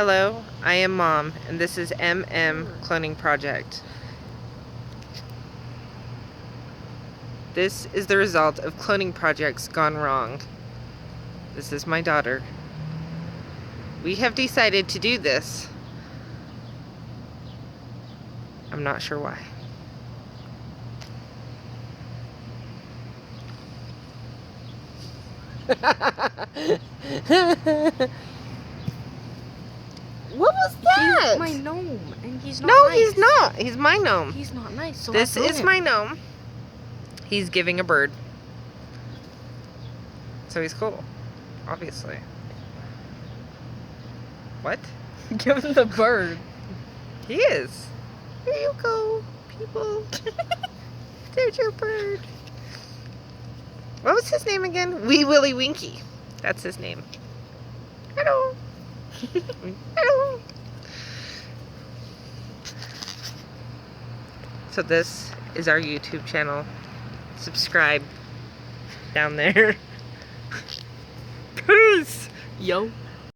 Hello, I am Mom, and this is MMCloningProject. This is the result of cloning projects gone wrong. This is my daughter. We have decided to do this. I'm not sure why. What was that? He's my gnome, and he's not No, nice. he's not. He's my gnome. He's not nice, so This I threw is him. my gnome. He's giving a bird. So he's cool, obviously. What? Give him the bird. He is. Here you go, people. There's your bird. What was his name again? Wee Willie Winky. That's his name. Hello. Hello. So this is our YouTube channel. Subscribe down there. Peace. Yo.